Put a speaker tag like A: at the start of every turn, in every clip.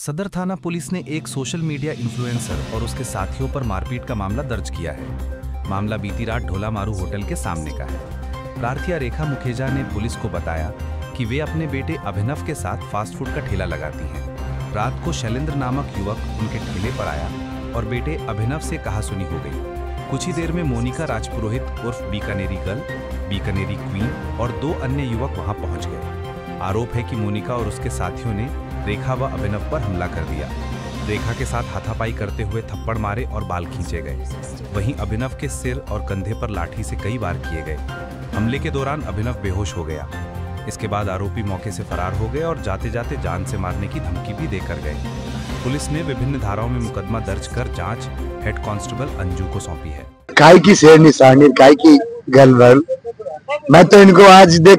A: सदर थाना पुलिस ने एक सोशल मीडिया इन्फ्लुएंसर और उसके साथियों पर मारपीट का मामला दर्ज किया है। मामला बीती रात ढोला मारू होटल के सामने का है। प्रार्थिया रेखा मुखेजा ने पुलिस को बताया कि वे अपने बेटे अभिनव के साथ फास्ट फूड का ठेला लगाती हैं। रात को शैलेंद्र नामक युवक उनके ठेले पर आया और बेटे अभिनव से कहासुनी हो गई। कुछ ही देर में मोनिका राजपुरोहित उर्फ बीकानेरी गर्ल, बीकानेरी क्वीन और 2 अन्य युवक वहां पहुंच गए। आरोप है कि मोनिका और उसके साथियों ने रेखा व अभिनव पर हमला कर दिया। रेखा के साथ हाथापाई करते हुए थप्पड़ मारे और बाल खींचे गए। वहीं अभिनव के सिर और कंधे पर लाठी से कई बार किए गए। हमले के दौरान अभिनव बेहोश हो गया। इसके बाद आरोपी मौके से फरार हो गए और जाते जाते जान से मारने की धमकी भी देकर गए। पुलिस ने विभिन्न धाराओं में मुकदमा दर्ज कर जांच हेड कांस्टेबल अंजू को सौंपी है।
B: काय की शेर निशानी, काय की गलवर, मैं तो इनको आज देख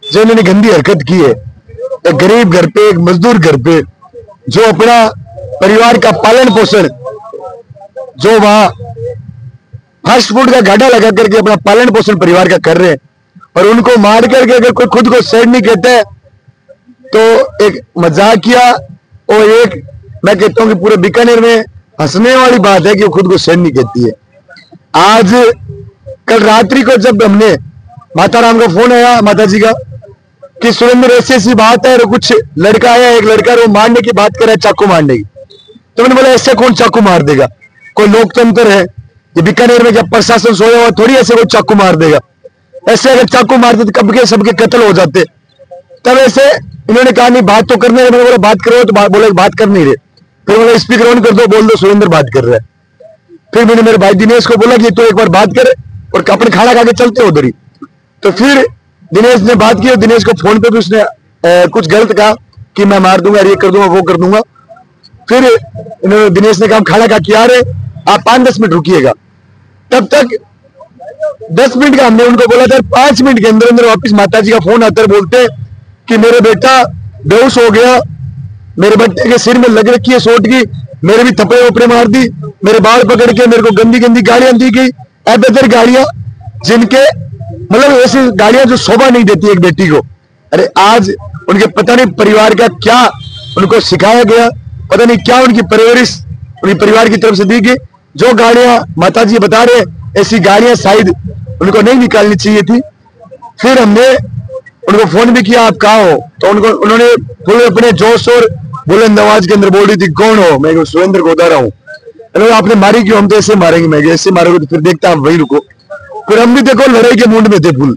B: जो इन्होंने गंदी हरकत की है, एक गरीब घर पे, एक मजदूर घर पे, जो अपना परिवार का पालन पोषण, जो वहां फास्ट फूड का गाड़ा लगा करके अपना पालन पोषण परिवार का कर रहे हैं, और उनको मार करके अगर कोई खुद को शेर नहीं कहता है तो एक मजाकिया और एक मैं कहता हूं कि पूरे बीकानेर में हंसने वाली बात है कि वो खुद को शेर नहीं कहती है। आज कल रात्रि को जब हमने माता राम का फोन आया, माता जी का, कि सुरेंद्र ऐसी ऐसी बात है, और कुछ लड़का आया, एक लड़का वो मारने की बात कर रहा है, चाकू मारने की। तो मैंने बोला ऐसे कौन चाकू मार देगा, कोई लोकतंत्र है ये बीकानेर में, जब प्रशासन सोया हुआ थोड़ी ऐसे कोई चाकू मार देगा। ऐसे अगर चाकू मार देते कब के सबके कत्ल हो जाते। तब ऐसे इन्होंने कहा नहीं बात तो करने, मैंने बोला बात करो, तो बोले बात कर नहीं रहे। फिर बोला स्पीकर ऑन कर दो, बोल दो सुरेंद्र बात कर रहा है। फिर मैंने मेरे भाई दिनेश को बोला कि तो एक बार बात करे और अपने खाना खा के चलते उधर ही। तो फिर दिनेश ने बात की और दिनेश को फोन पे भी उसने कुछ गलत कहा कि मैं मार दूंगा, ये कर दूंगा, वो कर दूंगा। फिर इन्होंने दिनेश ने कहा खाना खा के आ रहे, आप 5-10 मिनट रुकिएगा। तब तक 10 मिनट का हमने उनको बोला था, 5 मिनट के अंदर अंदर वापिस माता जी का फोन आता है, बोलते कि मेरे बेटा बेहोश हो गया, मेरे बेटे के सिर में लग रखी है चोट की, मेरे भी थप्पड़े वपड़े मार दी, मेरे बाल पकड़ के मेरे को गंदी गंदी गालियां दी गई, अभद्र गालियां, जिनके मतलब ऐसी गालियां जो शोभा नहीं देती एक बेटी को। अरे आज उनके पता नहीं परिवार का क्या उनको सिखाया गया, पता नहीं क्या उनकी परवरिश उनके परिवार की तरफ से दी गई। जो गालियां माता जी बता रहे, ऐसी गालियां शायद उनको नहीं निकालनी चाहिए थी। फिर हमने उनको फोन भी किया, आप कहाँ हो, तो उन्होंने पूरे अपने जोश और बुलंद आवाज के अंदर बोल रही थी कौन हो, मैं सुरेंद्र गोदारा हूँ। आपने मारी क्यों, हम तो ऐसे मारेंगे। मैं ऐसे मारोगे तो फिर देखता आप वही रुको। फिर हम भी देखो लड़ाई के मूड में थे फुल।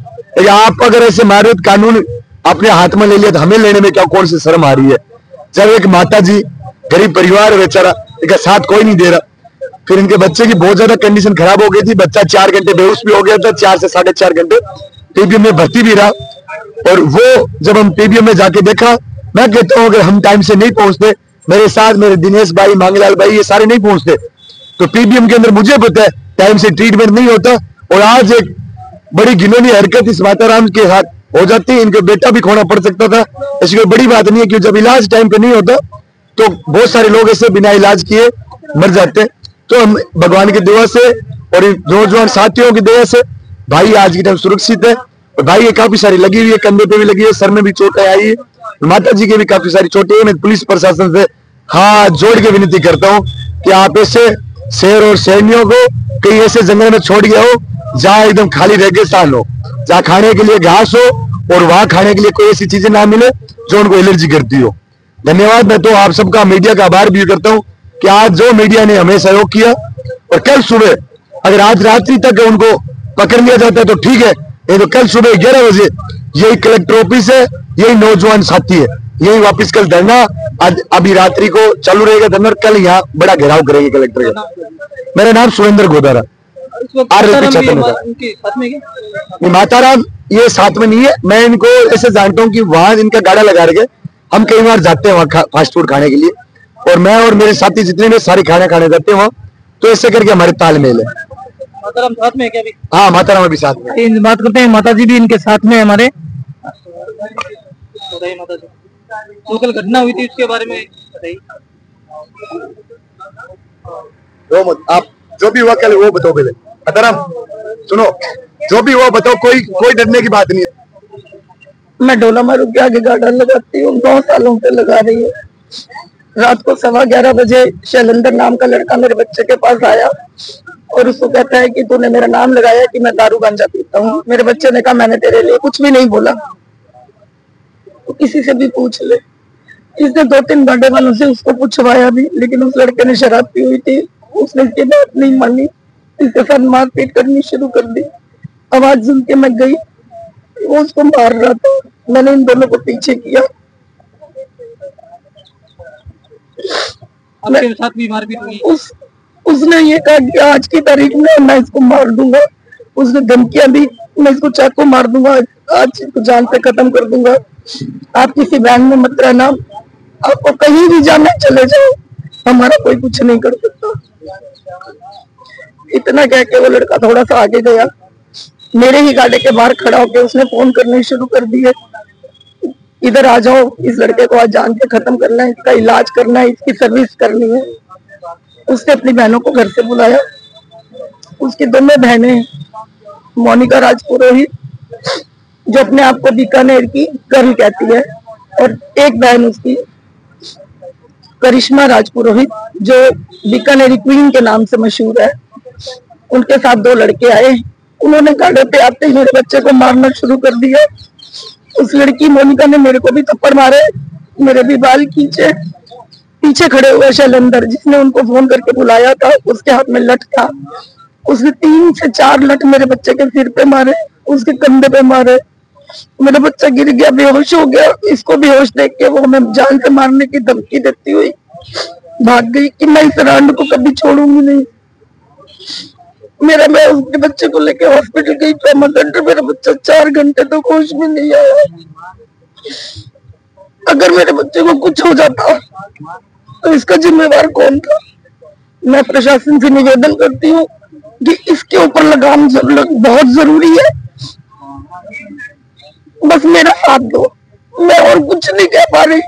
B: आप अगर ऐसे मारे तो कानून अपने हाथ में ले लिया तो हमें लेने में क्या कौन सी शर्म आ रही है। जब एक माता जी गरीब परिवार बेचारा, एक साथ कोई नहीं दे रहा। फिर इनके बच्चे की बहुत ज्यादा कंडीशन खराब हो गई थी, बच्चा 4 घंटे बेहोश भी हो गया था, 4 से 4.5 घंटे पीबीएम में भर्ती भी रहा। और वो जब हम पीबीएम में जाके देखा, मैं कहता हूँ अगर हम टाइम से नहीं पहुंचते, मेरे साथ मेरे दिनेश भाई, मांगलाल भाई, ये सारे नहीं पहुंचते, तो पीबीएम के अंदर मुझे पता है टाइम से ट्रीटमेंट नहीं होता। और आज एक बड़ी घिनौनी हरकत इस माताराम के साथ हो जाती है, इनका बेटा भी खोना पड़ सकता था। ऐसी कोई बड़ी बात नहीं है कि जब इलाज टाइम पे नहीं होता तो बहुत सारे लोग ऐसे बिना इलाज किए मर जाते हैं। तो हम भगवान की दुआ से और नौजवान साथियों की दुआ से भाई आज की टाइम सुरक्षित है। और भाई ये काफी सारी लगी हुई है, कंधे पे भी लगी है, सर में भी चोटें आई है, माता जी के भी काफी सारी चोटें हैं। मैं पुलिस प्रशासन से हाथ जोड़ के विनती करता हूँ कि आप ऐसे शेर और सैनियों को कहीं ऐसे जंगल में छोड़ गया हो जहाँ एकदम खाली रेगिस्तान हो, जहाँ खाने के लिए घास हो और वहां खाने के लिए कोई ऐसी चीजें ना मिले जो उनको एलर्जी करती हो। धन्यवाद। मैं तो आप सबका मीडिया का आभार भी करता हूँ कि आज जो मीडिया ने हमें सहयोग किया, और कल सुबह अगर आज रात्रि तक उनको पकड़ लिया जाता है तो ठीक है, ये तो कल सुबह 11 बजे यही कलेक्टर ऑफिस है, यही नौजवान साथी है, यही वापिस कल धरना आज अभी रात्रि को चालू रहेगा धरना, कल यहाँ बड़ा घेराव करेंगे कलेक्टर का। मेरा नाम सुरेंद्र गोदारा, माताराम ये साथ में नहीं है। मैं इनको ऐसे जानता हूँ कि वहां इनका गाड़ा लगा रखे, हम कई बार जाते हैं वहाँ फास्ट फूड खाने के लिए, और मैं और मेरे साथी जितने भी सारे खाना खाने जाते हैं वहाँ, तो ऐसे करके हमारे तालमेल है।
C: माताराम साथ में है क्या अभी?
B: हाँ माताराम अभी साथ में
C: बात करते हैं, माता जी भी इनके साथ में हमारे। माता जी तो कल घटना हुई थी उसके बारे में बताइए।
B: आप जो भी हुआ कल वो बताओ पहले। माताराम सुनो, जो भी हुआ बताओ, कोई डरने की बात नहीं है।
D: मैं ढोला मारू के आगे गार्डन लगाती हूँ, 2 सालों से लगा रही है। रात को 11:15 बजे शैलेंद्र नाम का लड़का मेरे बच्चे के पास आया और उसको कहता है कि तूने मेरा नाम लगाया कि मैं दारू गांजा पीता हूँ। मेरे बच्चे ने कहा मैंने तेरे लिए कुछ भी नहीं बोला, तो किसी से भी पूछ ले। इसने 2-3 गाड़े वालों से उसको पूछवाया भी, लेकिन उस लड़के ने शराब पी हुई थी, उसने इसकी बात नहीं मानी, इसके साथ मारपीट करनी शुरू कर दी। आवाज सुन के मैं गई, वो उसको मार रहा था, मैंने इन दोनों को पीछे किया।
C: आपके साथ भी मारपीट हुई?
D: उसने ये कहा कि आज की तारीख में मैं इसको मार दूंगा, उसने धमकियां दी, मैं इसको चाकू मार दूंगा, आज इसको जान से खत्म कर दूंगा, आप किसी वैन में मत रहना, आपको कहीं भी जाना चले जाओ, हमारा कोई कुछ नहीं कर सकता। इतना कह के वो लड़का थोड़ा सा आगे गया, मेरे ही गाड़ी के बाहर खड़ा होकर उसने फोन करने शुरू कर दिए, इधर आ जाओ, इस लड़के को आज जान के खत्म करना है, इसका इलाज करना है, इसकी सर्विस करनी है। उसने अपनी बहनों को घर से बुलाया, उसकी दोनों बहनें, मोनिका राजपुरोहित जो अपने आप को बीकानेर की गर्ल कहती है, और एक बहन उसकी करिश्मा राजपुरोहित जो बीकानेरी क्वीन के नाम से मशहूर है, उनके साथ 2 लड़के आए। उन्होंने गाड़ी पे आते ही मेरे बच्चे को मारना शुरू कर दिया। उस लड़की मोनिका ने मेरे को भी थप्पड़ मारे, मेरे भी बाल खींचे। पीछे खड़े हुए शैलेंद्र जिसने उनको फोन करके बुलाया था, उसके हाथ में लठ था, उसने 3 से 4 लठ मेरे बच्चे के सिर पे मारे, उसके कंधे पे मारे, मेरा बच्चा गिर गया, बेहोश हो गया। इसको बेहोश देख के वो हमें जान से मारने की धमकी देती हुई भाग गई कि मैं इस रांड को कभी छोड़ूंगी नहीं। मैं उसके बच्चे को लेके हॉस्पिटल गई, ट्रॉमा सेंटर, मेरा बच्चा 4 घंटे तक होश में नहीं आया। अगर मेरे बच्चे को कुछ हो जाता तो इसका जिम्मेवार कौन था? मैं प्रशासन से निवेदन करती हूँ कि इसके ऊपर लगाम बहुत जरूरी है, बस मेरा साथ दो, मैं और कुछ नहीं कह पा रही।